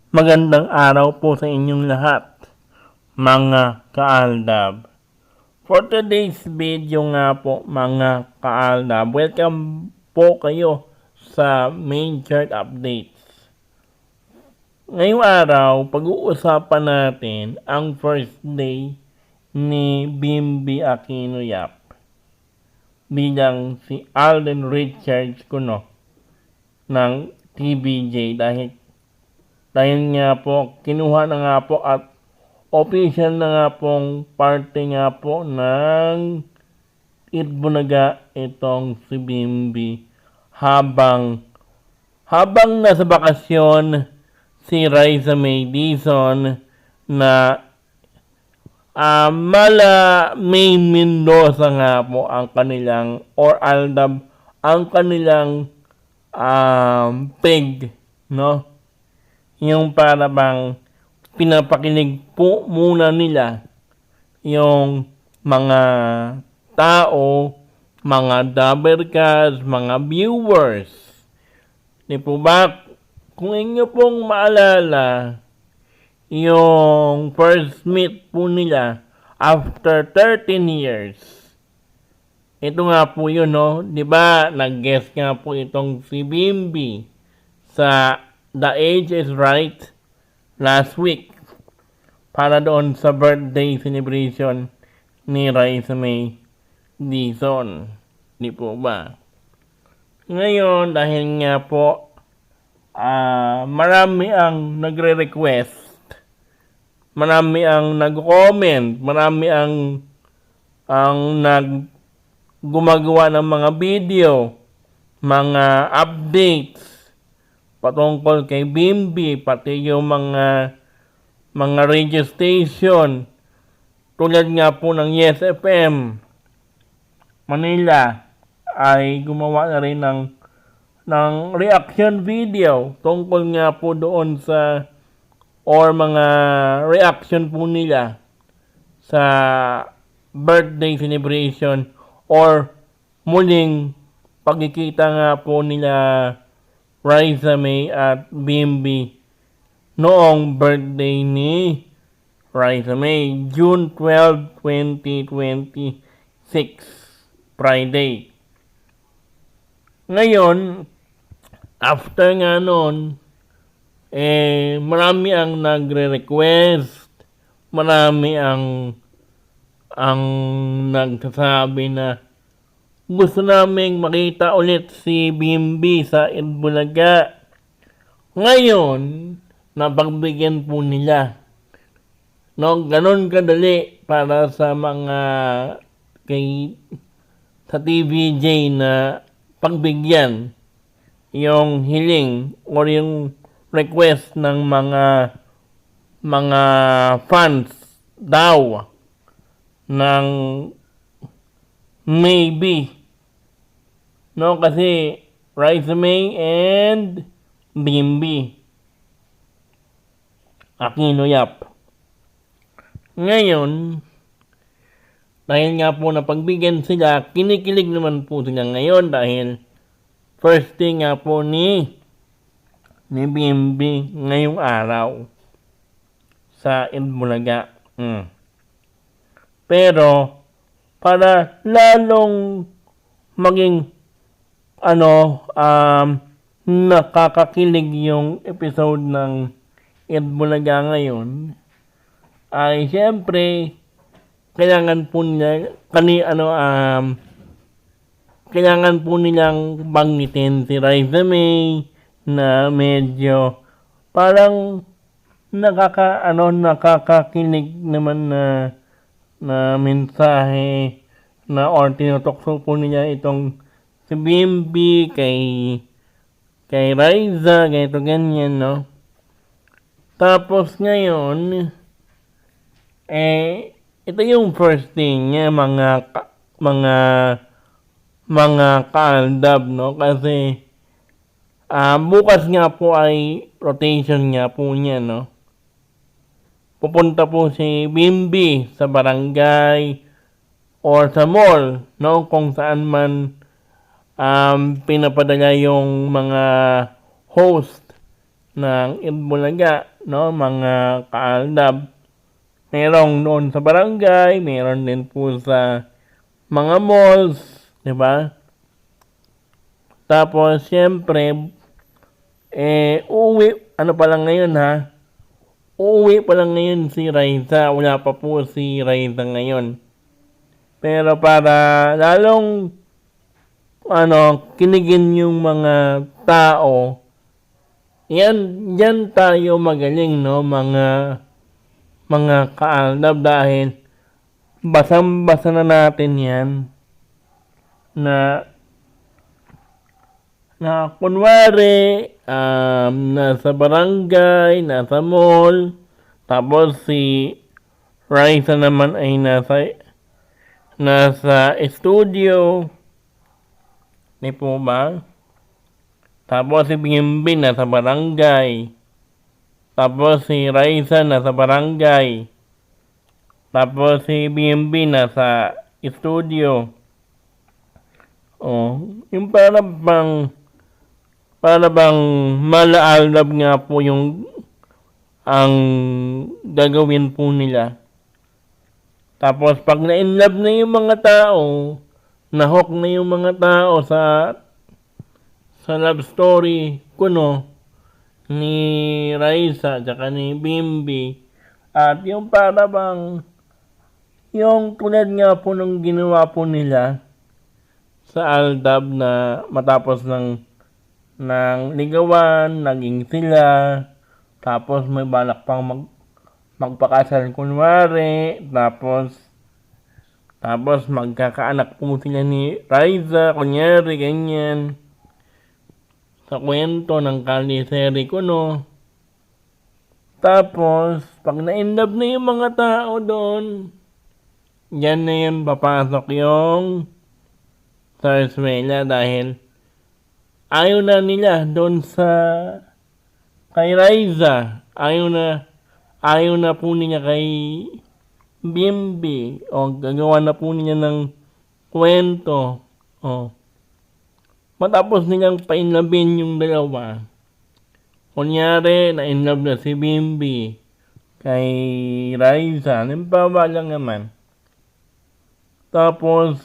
Magandang araw po sa inyong lahat, mga kaaldab. For today's video nga po, mga kaaldab, welcome po kayo sa main chart updates. Ngayong araw, pag-uusapan natin ang first day ni Bimby Aquino Yap bilang si Alden Richards kuno ng TVJ dahil nga po kinuha na nga po at official na nga pong parte nga po ng Itbulaga itong si Bimby habang nasa bakasyon si Raisa May Dizon na Mala May Mendoza nga po ang kanilang or Aldab ang kanilang peg, no? Yung para bang pinapakinig po muna nila yung mga tao, mga dabbercast, mga viewers. Di po ba? Kung inyo pong maalala, yung first meet po nila after 13 years. Ito nga po yun, no? Di ba? Nag-guest nga po itong si Bimby sa The Age is Right last week para doon sa birthday celebration ni Raisa May Dizon. Di po ba? Ngayon, dahil nga po marami ang nagre-request, marami ang nag-comment, marami ang gumagawa ng mga video, mga updates patungkol kay Bimby, pati yung mga radio station tulad nga po ng Yes FM Manila ay gumawa na rin ng reaction video tungkol nga po doon sa or mga reaction po nila sa birthday celebration or muling pagkikita nga po nila Raisa May at Bimby noong birthday ni Raisa May, June 12, 2026, Friday. Ngayon, after nga nun, marami ang nagre-request, marami ang nagsasabi na gusto naming makita ulit si Bimby sa Itbulaga. Ngayon, napagbigyan po nila. No, ganun kadali para sa mga sa TVJ na pagbigyan yung hiling o yung request ng mga fans daw ng maybe. No, kasi Raisa May and Bimby Aquino Yap. Ngayon, dahil nga po napagbigyan sila, kinikilig naman po sila ngayon dahil first day nga po ni Bimby ngayong araw sa Itbulaga. Pero para lalong maging nakakakilig yung episode ng Itbulaga ngayon ay siyempre kailangan po nila kailangan po nilang banggitin si Raisa May na medyo parang nakakakilig naman na mensahe na or tinutokso po nila itong si Bimby kay Raisa, ganito ganyan, no? Tapos ngayon, ito yung first thing niya, mga kaaldab, no? Kasi, bukas nga po ay rotation nga po niya, no? Pupunta po si Bimby sa barangay or sa mall, no? Kung saan man pinapadala yung mga host ng Itbulaga, no, mga kaaldab. Merong doon sa barangay, meron din po sa mga malls, di ba? Tapos, siyempre, ano pa lang ngayon ha, uuwi pa lang ngayon si Raisa, wala pa po si Raisa ngayon. Pero para lalong, kinigin yung mga tao, yan tayo magaling, no, mga kaaldab dahil basang-basa na natin yan na kunwari nasa barangay, nasa mall, tapos si Raisa naman ay nasa studio, di po ba? Tapos si Bimbi nasa barangay. Tapos si Raisa nasa barangay. Tapos si BMB nasa studio. Yung para bang malaalab nga po yung ang gagawin po nila. Tapos pag na-inlove na yung mga tao, na-hook na yung mga tao sa love story kuno ni Raisa at ni Bimbi, at yung para bang yung tulad nga po nung ginawa po nila sa Aldab na matapos ng ligawan, naging sila, tapos may balak pang magpakasal kunwari, tapos magkakaanak po sila ni Raisa, kunyari, ganyan. Sa kwento ng kaliseri ko, no. Tapos, pag na-inlove na yung mga tao doon, yan na yun papasok yung Sarsuela dahil ayaw na nila doon kay Raisa. Ayaw na po niya kay Bimbi. Gagawa na po niya ng kwento. Matapos nilang pa-inlabin yung dalawa. Kunyari, na-inlove na si Bimbi kay Raisa. Halimbawa lang naman. Tapos,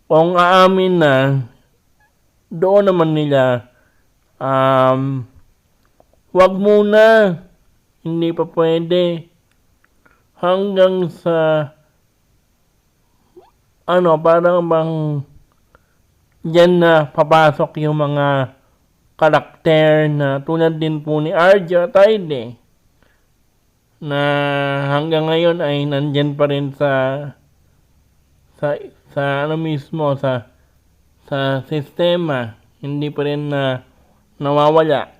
kung aamin na, doon naman nila, wag muna. Hindi pa pwede. Hanggang sa, parang bang, diyan na papasok yung mga karakter na tulad din po ni Arjo Ataide na hanggang ngayon ay nandyan pa rin sa mismo sa sistema, hindi pa rin na nawawala.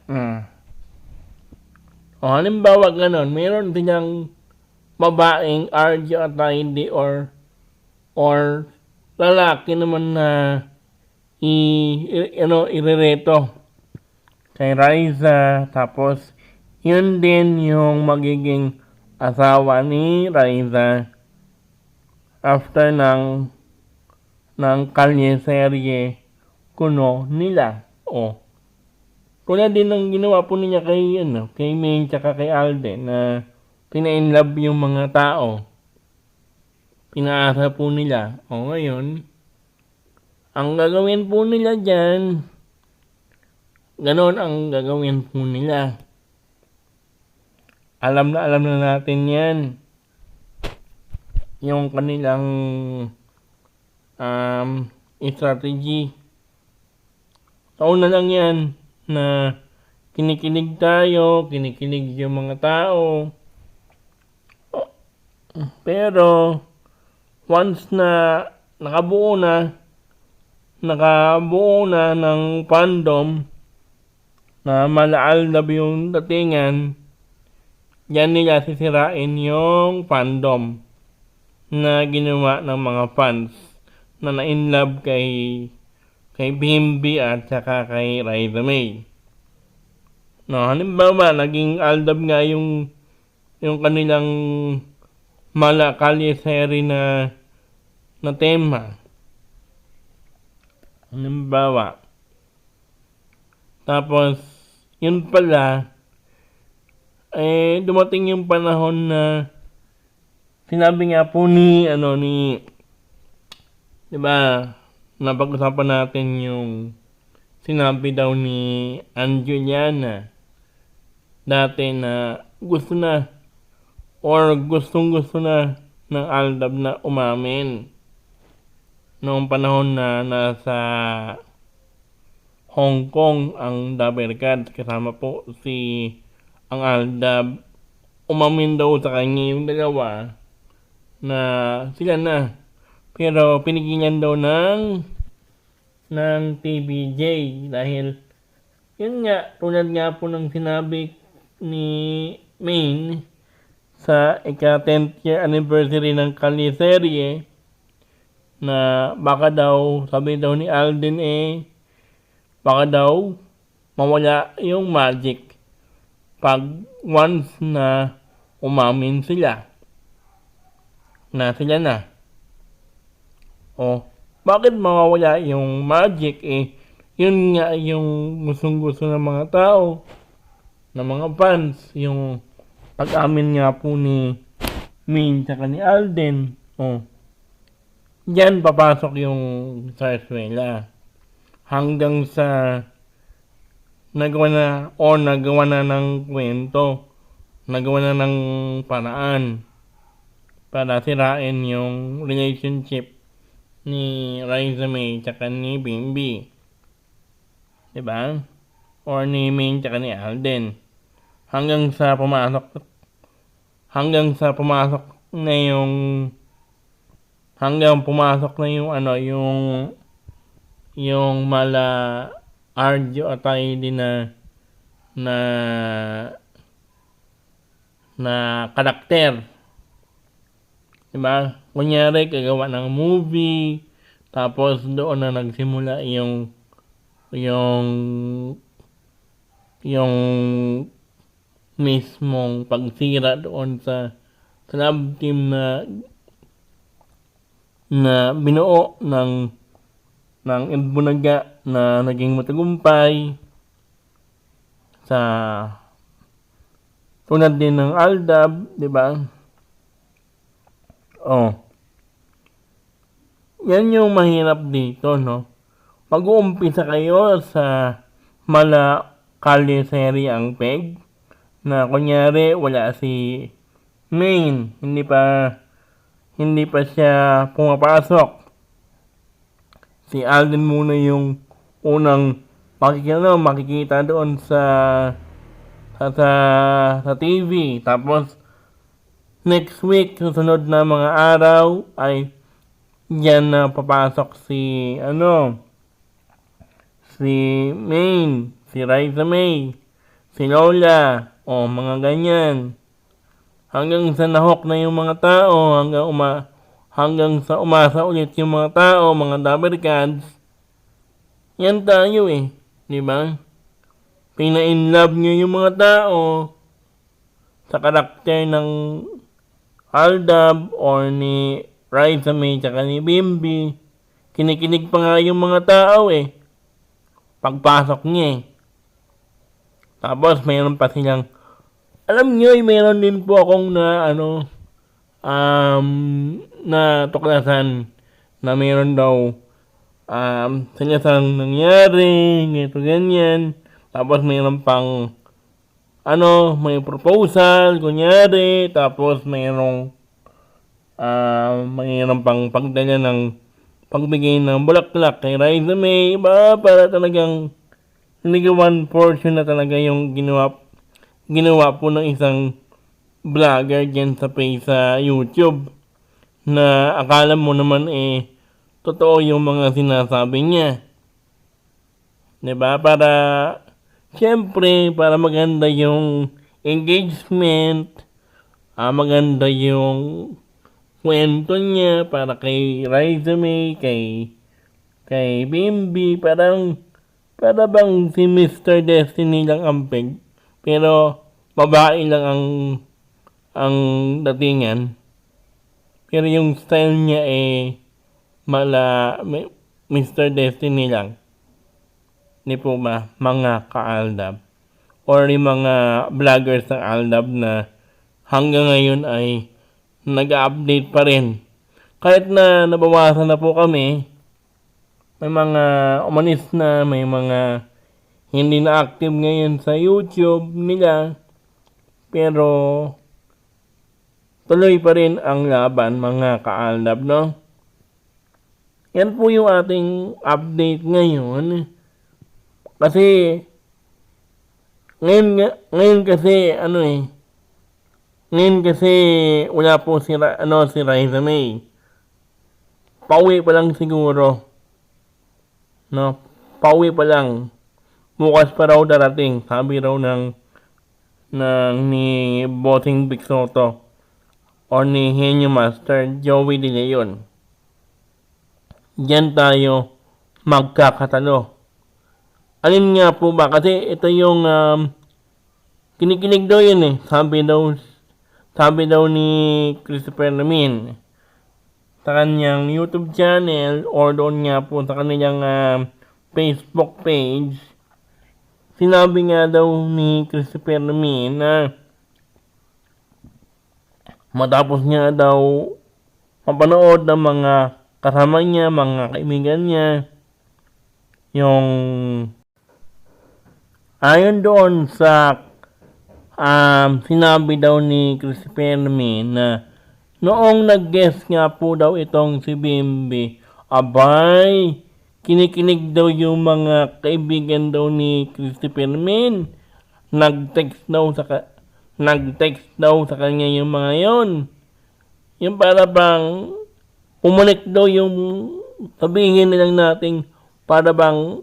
Halimbawa ganon, meron silang babaeng Arjo Ataide or lalaki naman na irereto kay Raisa, tapos yun din yung magiging asawa ni Raisa after ng kalye-serye kuno nila. Tulad din ng ginawa po niya kay Ming tsaka kay Alden na pina-inlove yung mga tao. Pinaasa po nila. Ngayon, ang gagawin po nila dyan, ganon ang gagawin po nila. Alam na natin yan. Yung kanilang strategy. Taon na lang yan na kinikilig yung mga tao. Pero, once na nakabuo na ng fandom na malaalab yung datingan, yan nila sisirain yung fandom na ginawa ng mga fans na na-inlove kay Bimbi at saka kay Raisa May. Halimbawa, naging aldab nga yung kanilang kalye-seri na tema. Halimbawa. Tapos, yun pala, dumating yung panahon na sinabi nga po di ba, napag-usapan natin yung sinabi daw ni Anjuliana dati na gusto na or gustong-gusto na ng Aldab na umamin noong panahon na nasa Hong Kong ang Dabercad kasama po ang Aldab. Umamin daw sa kanya yung dalawa na sila na, pero pinigilan daw ng TVJ dahil yun nga, tulad nga po ng sinabi ni Maine sa ika-10th year anniversary ng Kaliserye na baka daw, sabi daw ni Alden baka daw mawala yung magic pag once na umamin sila na sila na. Bakit mawawala yung magic? Yun nga yung gustong-gusto ng mga tao, ng mga fans, yung pag-amin nga po ni Min tsaka ni Alden. Diyan papasok yung sarsuela. Hanggang sa nagawa na ng kwento, nagawa na ng paraan para sirain yung relationship ni Raisa May tsaka ni Bimbi. Diba? Or ni Min tsaka ni Alden. Hanggang sa pumasok na yung mala Arjo atay din na karakter. Diba? Kunyari, kagawa ng movie, tapos doon na nagsimula yung mismong pagsira doon sa love team na binuo ng Itbulaga na naging matagumpay sa tulad din ng Aldab, di ba? Yan yung mahirap dito, no? Mag-uumpisa kayo sa mala Kaliserye ang peg na kunyari wala si Main, hindi pa siya pumapasok. Si Alden muna yung unang makikita doon sa TV. Tapos next week, susunod na mga araw ay yan na papasok si Main, si Raisa May, si Lola, mga ganyan. Hanggang sa nahok na yung mga tao, hanggang sa umasa ulit yung mga tao, mga Dabercads. Yan tayo di ba? Pina-inlove nyo yung mga tao sa karakter ng Aldab or ni Raisa May tsaka ni Bimbi. Kinikinig pa nga yung mga tao pagpasok niya Tapos mayroon pa silang, alam nyo, mayroon din po akong na tuklasan na mayroon daw sinyasang nangyari, ganyan. Tapos mayroon pang may proposal, kunyari, tapos mayroon pang pagdala ng pagbigay ng bulaklak kay Raisa May, para talagang nagawan portion na talaga yung ginawa po ng isang vlogger dyan sa YouTube na akala mo naman totoo yung mga sinasabi niya. Diba? Siyempre, para maganda yung engagement, maganda yung kwento niya para kay Raisa May, kay Bimbi, para bang si Mr. Destiny lang ang peg, pero babae lang ang datingan. Pero yung style niya Mr. Destiny lang. Di po ba, mga ka-Aldab? or yung mga vloggers ng Aldab na hanggang ngayon ay nag-update pa rin. Kahit na nabawasan na po kami, may mga umalis na, may mga hindi na active ngayon sa YouTube nila, pero tuloy pa rin ang laban mga ka-Aldab, no? Yan po yung ating update ngayon. Kasi ngayon kasi ngayon kasi wala po si Raisa May. Pauwi pa lang siguro. No? Pauwi pa lang. Bukas pa raw darating. Sabi raw ng ni Bossing Big Soto o ni Henyo Master Joey De Leon. Diyan tayo magkakatalo. Alin nga po ba? Kasi ito yung kinikinig daw yun eh. Sabi daw ni Christopher Lamin sa kanyang YouTube channel or doon nga po sa kanilang Facebook page. Sinabi nga daw ni Christopher Lamin na matapos niya daw mapanood ng mga kasama niya, mga kaibigan niya, yung ayon doon sa sinabi daw ni Christopher Lamin na noong nag-guest nga po daw itong si Bimbi, abay, kinikinig daw yung mga kaibigan daw ni Christopher Lamin. Nag-text daw sa kanya yung mga yon. Yung para bang pumanik daw yung sabihin nilang nating para bang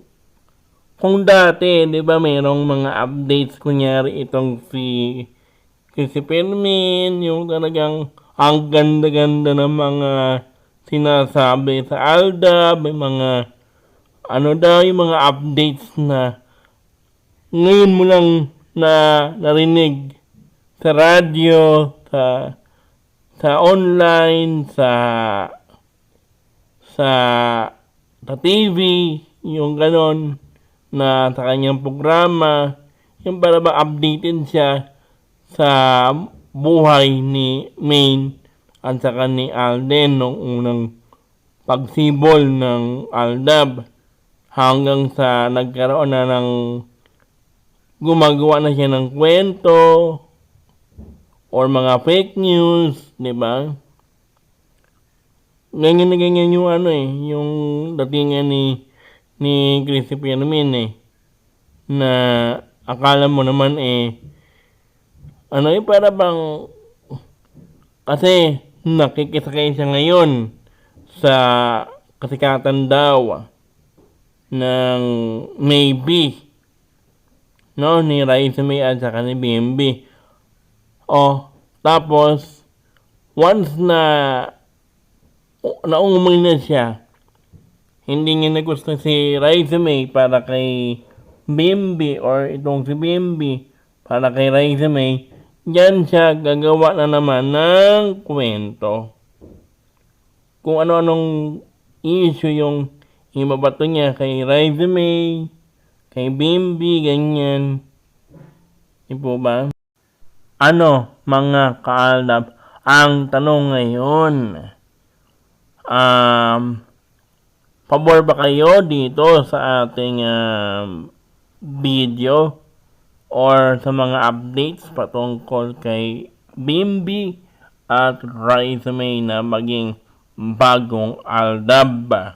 kung dati, di ba, mayroong mga updates, kunyari itong si Permin, yung talagang ang ganda-ganda ng mga sinasabi sa Aldab, may mga yung mga updates na ngayon mo lang narinig sa radyo, sa online, sa TV, yung ganon na sa kanyang programa, yung para ba updated siya sa buhay ni Maine at saka ni Alden nung unang pagsibol ng Aldab hanggang sa nagkaroon na ng gumagawa na siya ng kwento or mga fake news, di ba? Ganyan na ganyan yung yung datingan ni Christopher Lamin na akala mo naman para bang kasi nakikisakay siya ngayon sa kasikatan daw ng Maybe ni Raisa May at saka ni BMB. Tapos once na naumay na siya, hindi niya nagusto si Raisa May para kay BMB or itong si BMB para kay Raisa May, diyan siya gagawa na naman ng kwento. Kung ano-anong issue yung ibabato niya kay Raisa May, kay BMB, ganyan. Di po ba? Mga ka-Aldab, ang tanong ngayon, pabor ba kayo dito sa ating video or sa mga updates patungkol kay Bimbi at Raisa May na maging bagong Aldab?